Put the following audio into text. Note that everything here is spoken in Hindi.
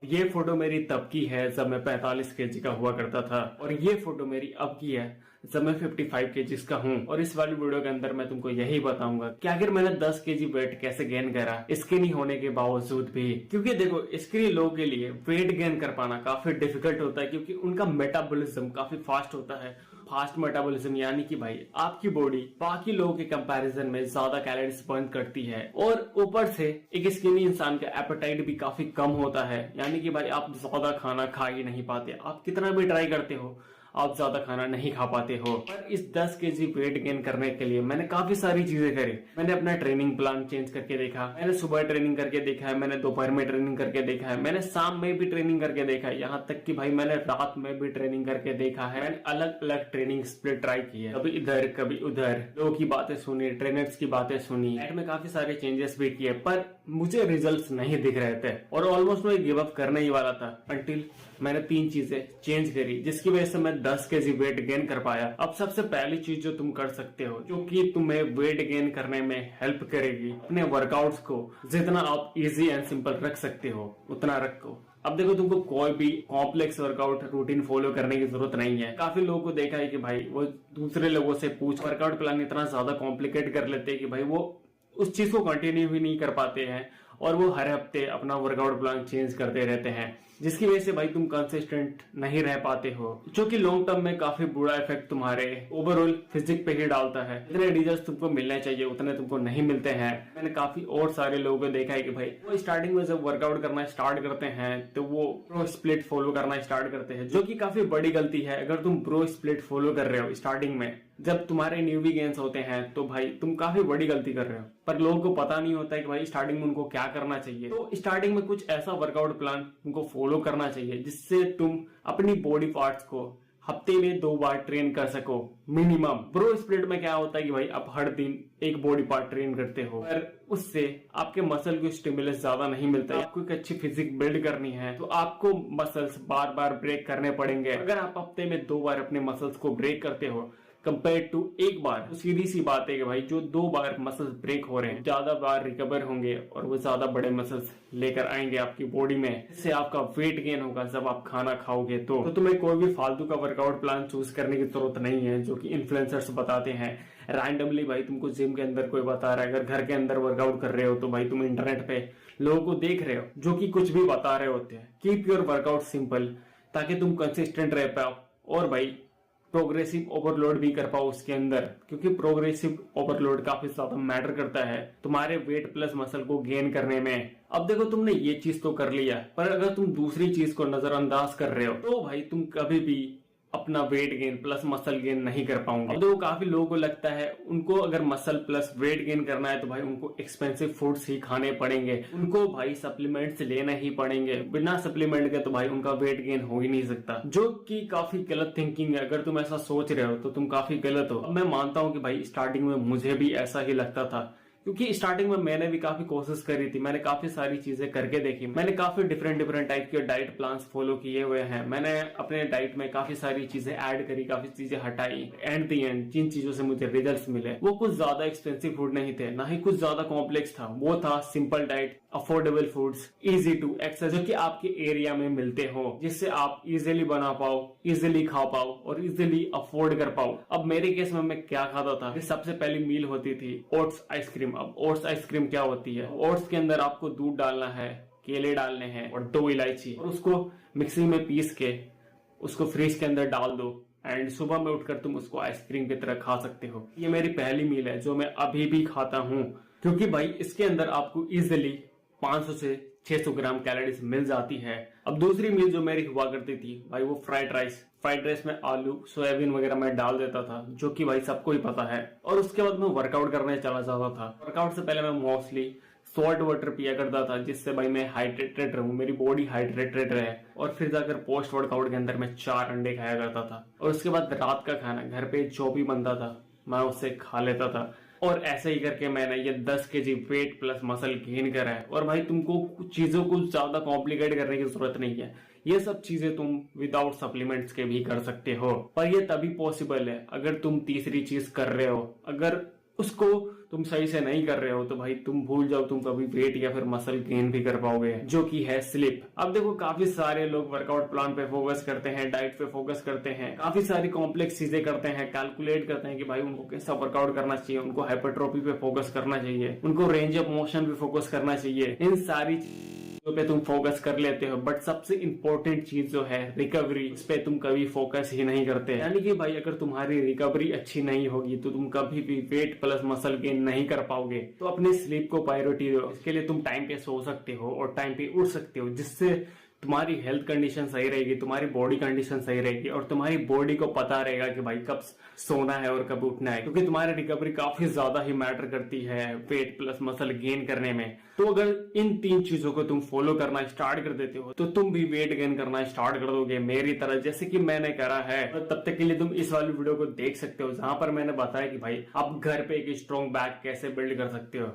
ये फोटो मेरी तब की है जब मैं 45 केजी का हुआ करता था, और ये फोटो मेरी अब की है जब मैं 55 केजी का हूँ। और इस वाली वीडियो के अंदर मैं तुमको यही बताऊंगा कि आखिर मैंने 10 केजी वेट कैसे गेन करा स्किनी होने के बावजूद भी। क्योंकि देखो, स्किनी लोगों के लिए वेट गेन कर पाना काफी डिफिकल्ट होता है, क्योंकि उनका मेटाबॉलिज्म काफी फास्ट होता है। फास्ट मेटाबॉलिज्म यानी कि भाई आपकी बॉडी बाकी लोगों के कंपैरिजन में ज्यादा कैलोरीज बर्न करती है, और ऊपर से एक स्किनी इंसान का एपेटाइट भी काफी कम होता है। यानी कि भाई आप ज्यादा खाना खा ही नहीं पाते, आप कितना भी ट्राई करते हो आप ज्यादा खाना नहीं खा पाते हो। पर इस 10 केजी वेट गेन करने के लिए मैंने काफी सारी चीजें करी। मैंने अपना ट्रेनिंग प्लान चेंज करके देखा, मैंने सुबह ट्रेनिंग करके देखा है, मैंने दोपहर में ट्रेनिंग करके देखा है, मैंने शाम में भी ट्रेनिंग करके देखा है, यहाँ तक कि भाई मैंने रात में भी ट्रेनिंग करके देखा है। मैंने अलग अलग ट्रेनिंग स्प्लिट ट्राई की है, कभी इधर कभी उधर, लोगों की बातें सुनी, ट्रेनर्स की बातें सुनी, डाइट में काफी सारे चेंजेस भी किए, पर मुझे रिजल्ट्स नहीं दिख रहे थे और ऑलमोस्ट मैं गिव अप करने ही वाला था। अंटिल मैंने 3 चीजें चेंज करी, जिसकी वजह से मैं 10 केजी वेट गेन कर पाया। अब सबसे पहली चीज जो तुम कर सकते हो, जो कि तुम्हें वेट गेन करने में हेल्प करेगी, अपने वर्कआउट्स को जितना आप इजी एंड सिंपल रख सकते हो उतना रखो। अब देखो, तुमको कोई भी कॉम्प्लेक्स वर्कआउट रूटीन फॉलो करने की जरूरत नहीं है। काफी लोगों को देखा है कि भाई वो दूसरे लोगों से पूछ वर्कआउट प्लान इतना ज्यादा कॉम्प्लिकेट कर लेते हैं कि भाई वो उस चीज को कंटिन्यू भी नहीं कर पाते हैं, और वो हर हफ्ते अपना वर्कआउट प्लान चेंज करते रहते हैं, जिसकी वजह से भाई तुम कंसिस्टेंट नहीं रह पाते हो, जो कि लॉन्ग टर्म में काफी बुरा इफेक्ट तुम्हारे ओवरऑल फिजिक पे ही डालता है। जितने रिजल्ट तुमको मिलने चाहिए उतने तुमको नहीं मिलते हैं। मैंने काफी और सारे लोगों को देखा है कि भाई वो स्टार्टिंग में जब वर्कआउट करना स्टार्ट करते हैं तो वो प्रो स्प्लिट फॉलो करना स्टार्ट करते हैं, जो कि काफी बड़ी गलती है। अगर तुम प्रो स्प्लिट फॉलो कर रहे हो स्टार्टिंग में, जब तुम्हारे न्यूबी गेन्स होते हैं, तो भाई तुम काफी बड़ी गलती कर रहे हो। पर लोगों को पता नहीं होता है कि भाई स्टार्टिंग में उनको क्या करना चाहिए। तो स्टार्टिंग में कुछ ऐसा वर्कआउट प्लान तुमको फॉलो करना चाहिए जिससे तुम अपनी बॉडी पार्ट्स को हफ्ते में 2 बार ट्रेन कर सको मिनिमम। प्रो स्प्लिट में क्या होता है कि भाई आप हर दिन एक बॉडी पार्ट ट्रेन करते हो, पर उससे आपके मसल को स्टिमुलस ज्यादा नहीं मिलता है। आपको एक अच्छी फिजिक बिल्ड करनी है तो आपको मसल्स बार बार ब्रेक करने पड़ेंगे। अगर आप हफ्ते में 2 बार अपने मसल्स को ब्रेक करते हो कंपेयर टू एक बार, तो सीधी सी बात है कि भाई जो 2 बार मसल्स ब्रेक हो रहे हैं ज्यादा बार रिकवर होंगे और वो ज्यादा बड़े मसल्स लेकर आएंगे आपकी बॉडी में। इससे आपका वेट गेन होगा जब आप खाना खाओगे। तो तुम्हें कोई भी फालतू का वर्कआउट प्लान चूज करने की जरूरत नहीं है जो कि इन्फ्लुएंसर्स बताते हैं रैंडमली। भाई तुमको जिम के अंदर कोई बता रहा है, अगर घर के अंदर वर्कआउट कर रहे हो तो भाई तुम इंटरनेट पे लोगों को देख रहे हो जो कि कुछ भी बता रहे होते हैं। कीप योर वर्कआउट सिंपल ताकि तुम कंसिस्टेंट रह पाओ, और भाई प्रोग्रेसिव ओवरलोड भी कर पाओ उसके अंदर, क्योंकि प्रोग्रेसिव ओवरलोड काफी ज्यादा मैटर करता है तुम्हारे वेट प्लस मसल को गेन करने में। अब देखो, तुमने ये चीज तो कर लिया, पर अगर तुम दूसरी चीज को नजरअंदाज कर रहे हो तो भाई तुम कभी भी अपना weight gain plus muscle gain नहीं कर पाऊंगे। अब देखो, काफी लोगों को लगता है उनको अगर मसल प्लस वेट गेन करना है तो भाई उनको एक्सपेंसिव फूड्स ही खाने पड़ेंगे, उनको भाई सप्लीमेंट्स लेना ही पड़ेंगे। बिना सप्लीमेंट के तो भाई उनका वेट गेन हो ही नहीं सकता, जो कि काफी गलत थिंकिंग है। अगर तुम ऐसा सोच रहे हो तो तुम काफी गलत हो। अब मैं मानता हूँ कि भाई स्टार्टिंग में मुझे भी ऐसा ही लगता था, क्योंकि स्टार्टिंग में मैंने भी काफी कोशिश करी थी, मैंने काफी सारी चीजें करके देखी, मैंने काफी डिफरेंट टाइप के डाइट प्लान्स फॉलो किए हुए हैं। मैंने अपने डाइट में काफी सारी चीजें ऐड करी, काफी चीजें हटाई। एंड दी एंड जिन चीजों से मुझे रिजल्ट्स मिले वो कुछ ज्यादा एक्सपेंसिव फूड नहीं थे, ना ही कुछ ज्यादा कॉम्प्लेक्स था। वो था simple diet, affordable foods, easy to access, जो कि आपके एरिया में मिलते हो, जिससे आप इजिली बना पाओ, इजिली खा पाओ और इजिली अफोर्ड कर पाओ। अब मेरे केस में मैं क्या खाता था, सबसे पहली मील होती थी ओट्स आइसक्रीम। अब ओट्स आइसक्रीम क्या होती है, ओट्स के अंदर आपको दूध डालना है, केले डालने हैं और 2 इलायची, और उसको मिक्सी में पीस के उसको फ्रिज के अंदर डाल दो, एंड सुबह में उठकर तुम उसको आइसक्रीम की तरह खा सकते हो। ये मेरी पहली मील है जो मैं अभी भी खाता हूँ, क्योंकि भाई इसके अंदर आपको इजिली 500 से 600 ग्राम कैलोरीज मिल जाती है। अब दूसरी मील जो मेरी हुआ करती थी भाई वो फ्राइड राइस में आलू सोयाबीन वगैरह मैं डाल देता था, जो कि भाई सबको ही पता है। और उसके बाद मैं वर्कआउट करने चला जाता था। वर्कआउट से पहले मैं मोस्टली सॉल्ट वाटर पिया करता था, जिससे भाई मैं हाइड्रेटेड रहूं, मेरी बॉडी हाइड्रेटेड रहे। और फिर जाकर पोस्ट वर्कआउट के अंदर मैं 4 अंडे खाया करता था, और उसके बाद रात का खाना घर पे जो भी बनता था मैं उससे खा लेता था। और ऐसे ही करके मैंने ये 10 KG weight plus muscle gain करा है। और भाई तुमको चीजों को ज्यादा कॉम्प्लिकेट करने की जरूरत नहीं है, ये सब चीजें तुम विदाउट सप्लीमेंट्स के भी कर सकते हो। पर ये तभी पॉसिबल है अगर तुम तीसरी चीज कर रहे हो, अगर उसको तुम सही से नहीं कर रहे हो तो भाई तुम भूल जाओ तुम कभी वेट या फिर मसल गेन भी कर पाओगे, जो कि है स्लिप। अब देखो काफी सारे लोग वर्कआउट प्लान पे फोकस करते हैं, डाइट पे फोकस करते हैं, काफी सारी कॉम्प्लेक्स चीजें करते हैं, कैलकुलेट करते हैं कि भाई उनको कैसा वर्कआउट करना चाहिए, उनको हाइपरट्रोफी पे फोकस करना चाहिए, उनको रेंज ऑफ मोशन पे फोकस करना चाहिए। इन सारी पे तुम फोकस कर लेते हो, बट सबसे इंपॉर्टेंट चीज जो है रिकवरी, इस पे तुम कभी फोकस ही नहीं करते। यानी कि भाई अगर तुम्हारी रिकवरी अच्छी नहीं होगी तो तुम कभी भी वेट प्लस मसल गेन नहीं कर पाओगे। तो अपने स्लीप को प्रायोरिटी दो। इसके लिए तुम टाइम पे सो सकते हो और टाइम पे उठ सकते हो, जिससे तुम्हारी हेल्थ कंडीशन सही रहेगी, तुम्हारी बॉडी कंडीशन सही रहेगी और तुम्हारी बॉडी को पता रहेगा कि भाई कब सोना है और कब उठना है, क्योंकि तुम्हारी रिकवरी काफी ज्यादा ही मैटर करती है वेट प्लस मसल गेन करने में। तो अगर इन 3 चीजों को तुम फॉलो करना स्टार्ट कर देते हो तो तुम भी वेट गेन करना स्टार्ट कर दोगे मेरी तरह, जैसे कि मैंने करा है। और तब तक के लिए तुम इस वाली वीडियो को देख सकते हो जहां पर मैंने बताया कि भाई आप घर पे एक स्ट्रॉन्ग बैक कैसे बिल्ड कर सकते हो।